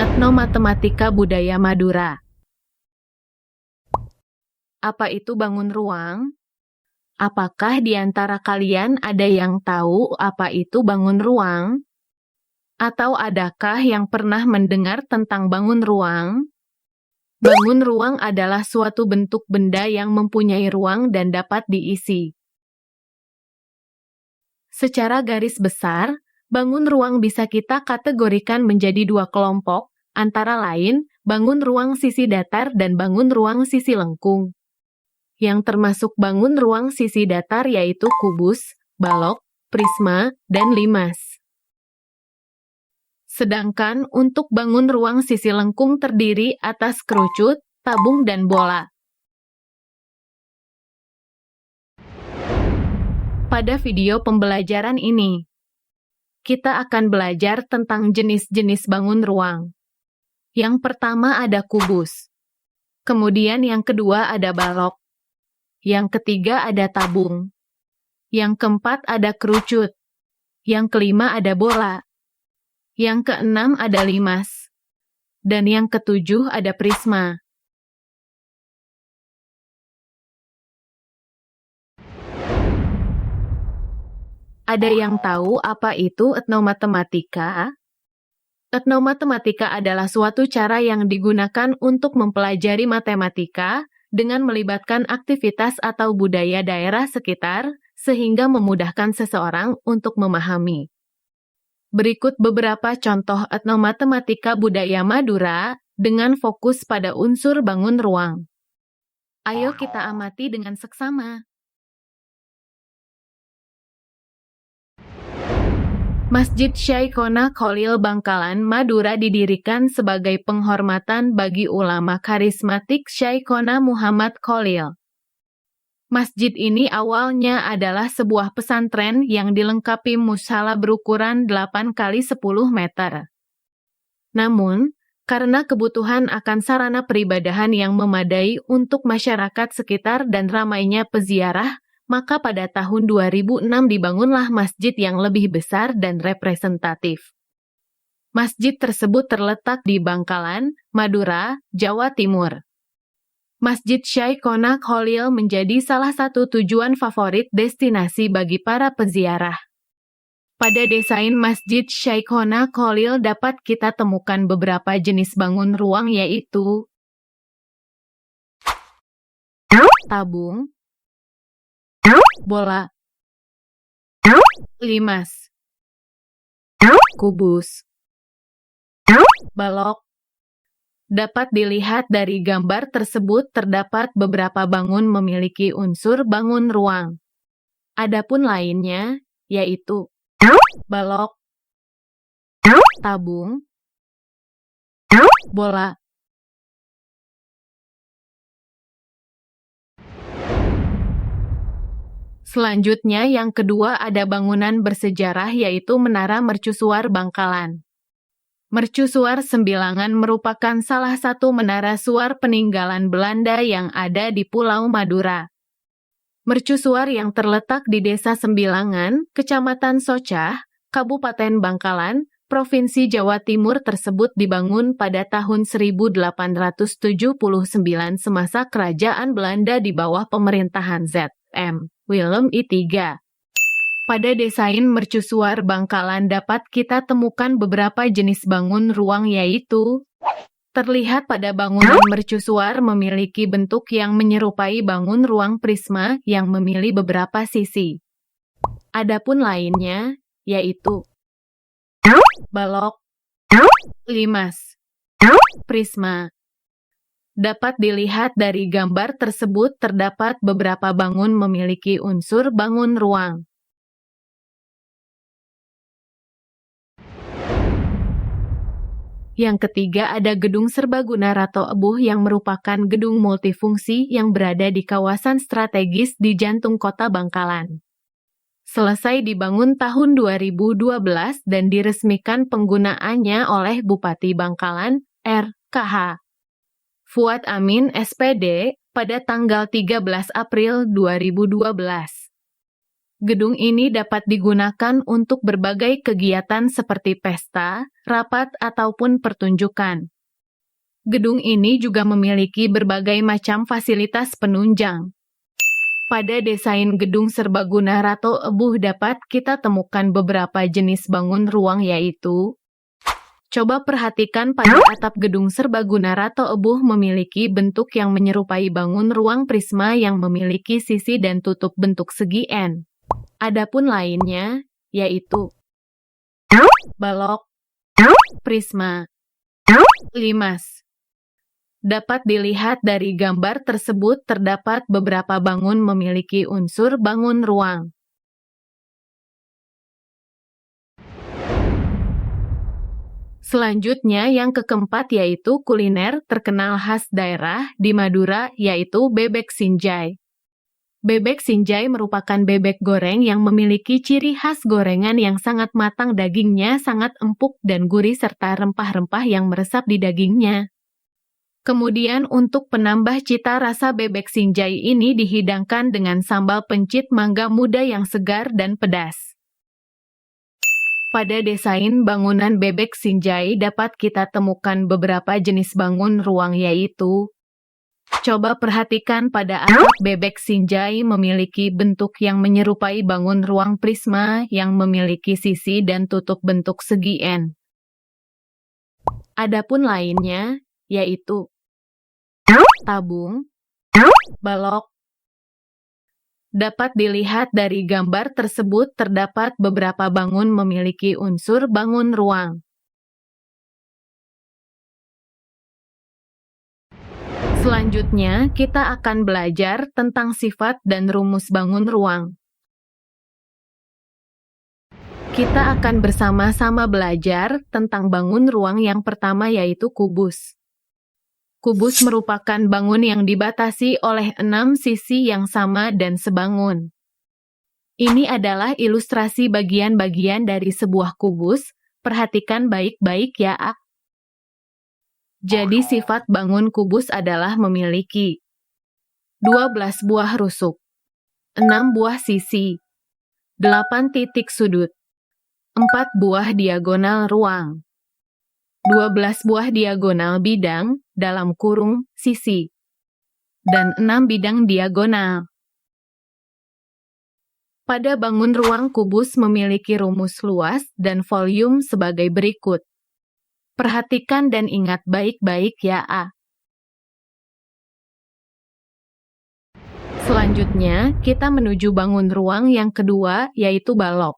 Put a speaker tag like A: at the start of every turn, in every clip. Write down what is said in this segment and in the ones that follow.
A: Etnomatematika Budaya Madura. Apa itu bangun ruang? Apakah di antara kalian ada yang tahu apa itu bangun ruang? Atau adakah yang pernah mendengar tentang bangun ruang? Bangun ruang adalah suatu bentuk benda yang mempunyai ruang dan dapat diisi. Secara garis besar, bangun ruang bisa kita kategorikan menjadi dua kelompok, antara lain, bangun ruang sisi datar dan bangun ruang sisi lengkung. Yang termasuk bangun ruang sisi datar yaitu kubus, balok, prisma, dan limas. Sedangkan untuk bangun ruang sisi lengkung terdiri atas kerucut, tabung, dan bola. Pada video pembelajaran ini, kita akan belajar tentang jenis-jenis bangun ruang. Yang pertama ada kubus. Kemudian yang kedua ada balok. Yang ketiga ada tabung. Yang keempat ada kerucut. Yang kelima ada bola. Yang keenam ada limas. Dan yang ketujuh ada prisma. Ada yang tahu apa itu etnomatematika? Etnomatematika adalah suatu cara yang digunakan untuk mempelajari matematika dengan melibatkan aktivitas atau budaya daerah sekitar, sehingga memudahkan seseorang untuk memahami. Berikut beberapa contoh etnomatematika budaya Madura dengan fokus pada unsur bangun ruang. Ayo kita amati dengan seksama. Masjid Syekhona Kholil Bangkalan, Madura didirikan sebagai penghormatan bagi ulama karismatik Syekhona Muhammad Kholil. Masjid ini awalnya adalah sebuah pesantren yang dilengkapi mushala berukuran 8 kali 10 meter. Namun, karena kebutuhan akan sarana peribadahan yang memadai untuk masyarakat sekitar dan ramainya peziarah, maka pada tahun 2006 dibangunlah masjid yang lebih besar dan representatif. Masjid tersebut terletak di Bangkalan, Madura, Jawa Timur. Masjid Syekhona Kholil menjadi salah satu tujuan favorit destinasi bagi para peziarah. Pada desain Masjid Syekhona Kholil dapat kita temukan beberapa jenis bangun ruang yaitu tabung, bola, limas, kubus, balok. Dapat dilihat dari gambar tersebut terdapat beberapa bangun memiliki unsur bangun ruang. Adapun lainnya, yaitu balok, tabung, bola. Selanjutnya yang kedua ada bangunan bersejarah yaitu Menara Mercusuar Bangkalan. Mercusuar Sembilangan merupakan salah satu menara suar peninggalan Belanda yang ada di Pulau Madura. Mercusuar yang terletak di Desa Sembilangan, Kecamatan Socah, Kabupaten Bangkalan, Provinsi Jawa Timur tersebut dibangun pada tahun 1879 semasa Kerajaan Belanda di bawah pemerintahan Z.M. Willem III. Pada desain Mercusuar Bangkalan dapat kita temukan beberapa jenis bangun ruang yaitu terlihat pada bangunan mercusuar memiliki bentuk yang menyerupai bangun ruang prisma yang memiliki beberapa sisi. Adapun lainnya yaitu balok, limas, prisma. Dapat dilihat dari gambar tersebut terdapat beberapa bangun memiliki unsur bangun ruang. Yang ketiga ada Gedung Serbaguna Rato Ebuh yang merupakan gedung multifungsi yang berada di kawasan strategis di jantung kota Bangkalan. Selesai dibangun tahun 2012 dan diresmikan penggunaannya oleh Bupati Bangkalan, R.K.H. Fuad Amin, SPD, pada tanggal 13 April 2012. Gedung ini dapat digunakan untuk berbagai kegiatan seperti pesta, rapat, ataupun pertunjukan. Gedung ini juga memiliki berbagai macam fasilitas penunjang. Pada desain gedung serbaguna Ratu Ebuh dapat kita temukan beberapa jenis bangun ruang yaitu: coba perhatikan pada atap gedung serbaguna Ratu Ebuh memiliki bentuk yang menyerupai bangun ruang prisma yang memiliki sisi dan tutup bentuk segi N. Adapun lainnya, yaitu balok, prisma, limas. Dapat dilihat dari gambar tersebut terdapat beberapa bangun memiliki unsur bangun ruang. Selanjutnya yang keempat yaitu kuliner terkenal khas daerah di Madura yaitu bebek sinjai. Bebek sinjai merupakan bebek goreng yang memiliki ciri khas gorengan yang sangat matang, dagingnya sangat empuk dan gurih serta rempah-rempah yang meresap di dagingnya. Kemudian untuk penambah cita rasa bebek sinjai ini dihidangkan dengan sambal pencit mangga muda yang segar dan pedas. Pada desain bangunan bebek sinjai dapat kita temukan beberapa jenis bangun ruang yaitu: coba perhatikan pada atap bebek sinjai memiliki bentuk yang menyerupai bangun ruang prisma yang memiliki sisi dan tutup bentuk segi N. Adapun lainnya, yaitu tabung, balok. Dapat dilihat dari gambar tersebut terdapat beberapa bangun memiliki unsur bangun ruang. Selanjutnya, kita akan belajar tentang sifat dan rumus bangun ruang. Kita akan bersama-sama belajar tentang bangun ruang yang pertama yaitu kubus. Kubus merupakan bangun yang dibatasi oleh 6 sisi yang sama dan sebangun. Ini adalah ilustrasi bagian-bagian dari sebuah kubus, perhatikan baik-baik ya. Jadi sifat bangun kubus adalah memiliki 12 buah rusuk, 6 buah sisi, 8 titik sudut, 4 buah diagonal ruang, 12 buah diagonal bidang dalam kurung sisi, dan 6 bidang diagonal. Pada bangun ruang kubus memiliki rumus luas dan volume sebagai berikut. Perhatikan dan ingat baik-baik ya. Selanjutnya, kita menuju bangun ruang yang kedua, yaitu balok.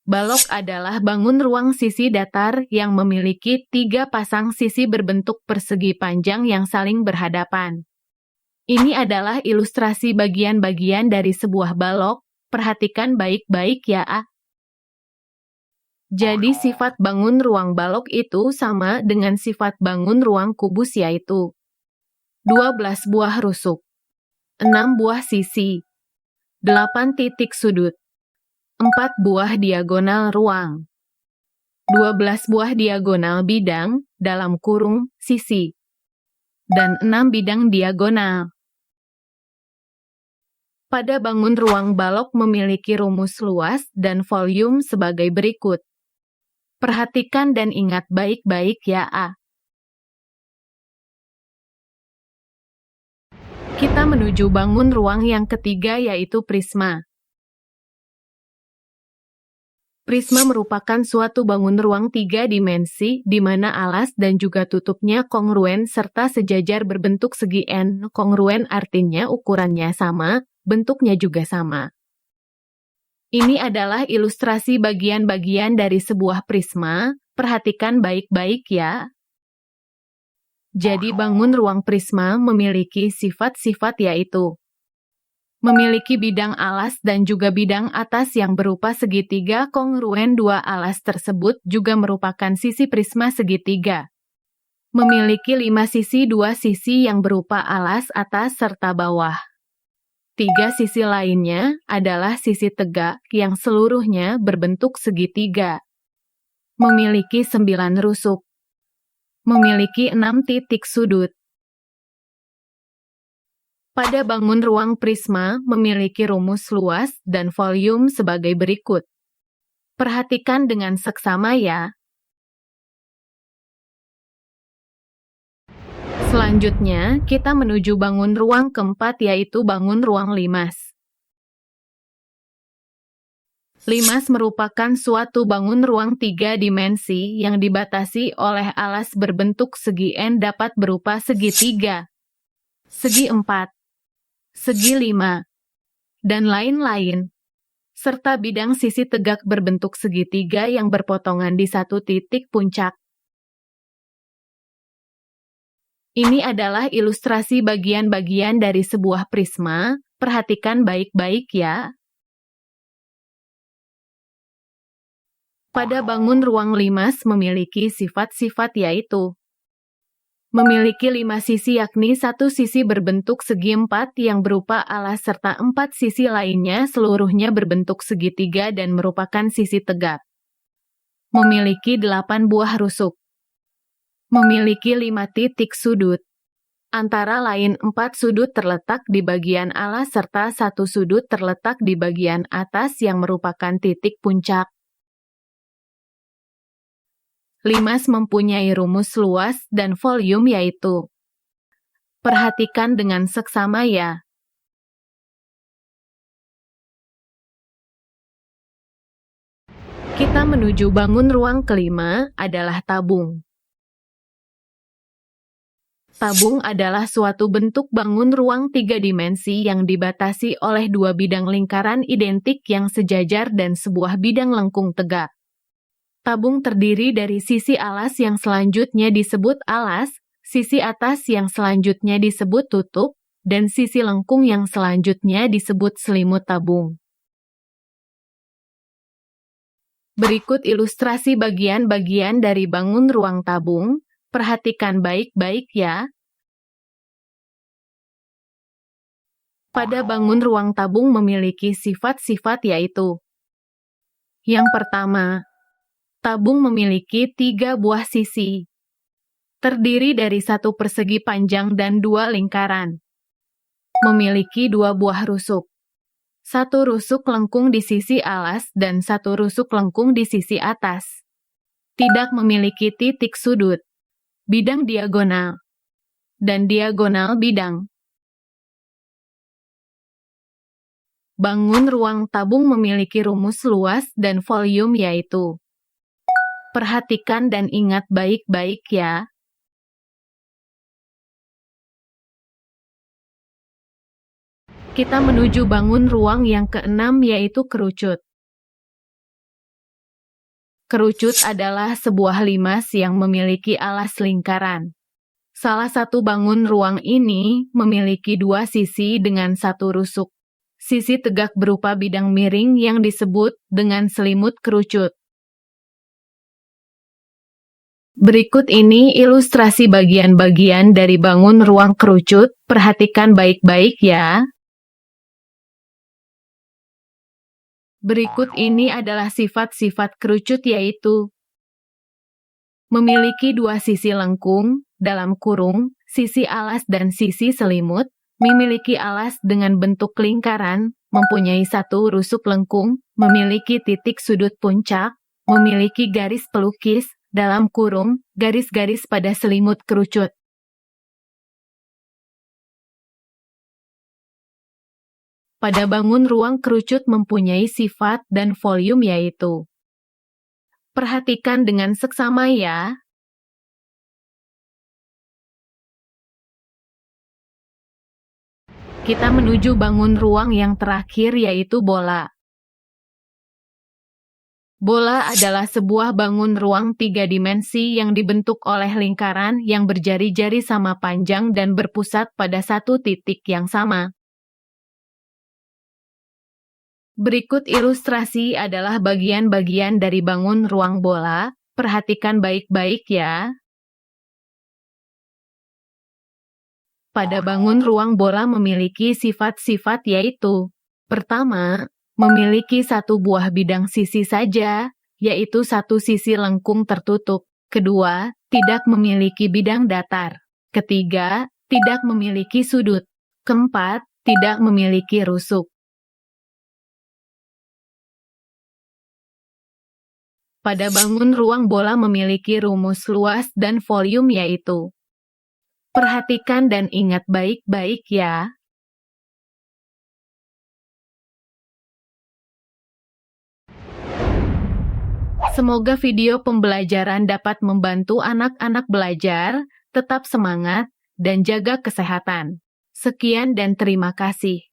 A: Balok adalah bangun ruang sisi datar yang memiliki 3 pasang sisi berbentuk persegi panjang yang saling berhadapan. Ini adalah ilustrasi bagian-bagian dari sebuah balok, perhatikan baik-baik ya. Jadi sifat bangun ruang balok itu sama dengan sifat bangun ruang kubus yaitu 12 buah rusuk, 6 buah sisi, 8 titik sudut, 4 buah diagonal ruang, 12 buah diagonal bidang dalam kurung sisi, dan 6 bidang diagonal. Pada bangun ruang balok memiliki rumus luas dan volume sebagai berikut. Perhatikan dan ingat baik-baik ya. Kita menuju bangun ruang yang ketiga yaitu prisma. Prisma merupakan suatu bangun ruang 3 dimensi di mana alas dan juga tutupnya kongruen serta sejajar berbentuk segi N. Kongruen artinya ukurannya sama, bentuknya juga sama. Ini adalah ilustrasi bagian-bagian dari sebuah prisma, perhatikan baik-baik ya. Jadi bangun ruang prisma memiliki sifat-sifat yaitu memiliki bidang alas dan juga bidang atas yang berupa segitiga kongruen. 2 alas tersebut juga merupakan sisi prisma segitiga. Memiliki 5 sisi, 2 sisi yang berupa alas atas serta bawah. 3 sisi lainnya adalah sisi tegak yang seluruhnya berbentuk segitiga. Memiliki 9 rusuk. Memiliki 6 titik sudut. Pada bangun ruang prisma memiliki rumus luas dan volume sebagai berikut. Perhatikan dengan seksama ya. Selanjutnya, kita menuju bangun ruang keempat yaitu bangun ruang limas. Limas merupakan suatu bangun ruang 3 dimensi yang dibatasi oleh alas berbentuk segi N dapat berupa segi 3, segi 4, segi 5, dan lain-lain, serta bidang sisi tegak berbentuk segitiga yang berpotongan di satu titik puncak. Ini adalah ilustrasi bagian-bagian dari sebuah prisma, perhatikan baik-baik ya. Pada bangun ruang limas memiliki sifat-sifat yaitu memiliki 5 sisi yakni satu sisi berbentuk segi 4 yang berupa alas serta 4 sisi lainnya seluruhnya berbentuk segitiga dan merupakan sisi tegak. Memiliki 8 buah rusuk. Memiliki 5 titik sudut. Antara lain 4 sudut terletak di bagian alas serta 1 sudut terletak di bagian atas yang merupakan titik puncak. Limas mempunyai rumus luas dan volume yaitu. Perhatikan dengan seksama ya. Kita menuju bangun ruang kelima adalah tabung. Tabung adalah suatu bentuk bangun ruang 3 dimensi yang dibatasi oleh 2 bidang lingkaran identik yang sejajar dan sebuah bidang lengkung tegak. Tabung terdiri dari sisi alas yang selanjutnya disebut alas, sisi atas yang selanjutnya disebut tutup, dan sisi lengkung yang selanjutnya disebut selimut tabung. Berikut ilustrasi bagian-bagian dari bangun ruang tabung. Perhatikan baik-baik ya. Pada bangun ruang tabung memiliki sifat-sifat yaitu. Yang pertama, tabung memiliki 3 buah sisi. Terdiri dari 1 persegi panjang dan 2 lingkaran. Memiliki 2 buah rusuk. 1 rusuk lengkung di sisi alas dan 1 rusuk lengkung di sisi atas. Tidak memiliki titik sudut. Bidang diagonal, dan diagonal bidang. Bangun ruang tabung memiliki rumus luas dan volume yaitu. Perhatikan dan ingat baik-baik ya. Kita menuju bangun ruang yang keenam yaitu kerucut. Kerucut adalah sebuah limas yang memiliki alas lingkaran. Salah satu bangun ruang ini memiliki 2 sisi dengan 1 rusuk. Sisi tegak berupa bidang miring yang disebut dengan selimut kerucut. Berikut ini ilustrasi bagian-bagian dari bangun ruang kerucut. Perhatikan baik-baik ya. Berikut ini adalah sifat-sifat kerucut yaitu memiliki 2 sisi lengkung, dalam kurung, sisi alas dan sisi selimut, memiliki alas dengan bentuk lingkaran, mempunyai 1 rusuk lengkung, memiliki titik sudut puncak, memiliki garis pelukis, dalam kurung, garis-garis pada selimut kerucut. Pada bangun ruang kerucut mempunyai sifat dan volume yaitu. Perhatikan dengan seksama ya. Kita menuju bangun ruang yang terakhir yaitu bola. Bola adalah sebuah bangun ruang 3 dimensi yang dibentuk oleh lingkaran yang berjari-jari sama panjang dan berpusat pada 1 titik yang sama. Berikut ilustrasi adalah bagian-bagian dari bangun ruang bola. Perhatikan baik-baik ya. Pada bangun ruang bola memiliki sifat-sifat yaitu. Pertama, memiliki 1 buah bidang sisi saja, yaitu 1 sisi lengkung tertutup. Kedua, tidak memiliki bidang datar. Ketiga, tidak memiliki sudut. Keempat, tidak memiliki rusuk. Pada bangun ruang bola memiliki rumus luas dan volume yaitu. Perhatikan dan ingat baik-baik ya. Semoga video pembelajaran dapat membantu anak-anak belajar, tetap semangat, dan jaga kesehatan. Sekian dan terima kasih.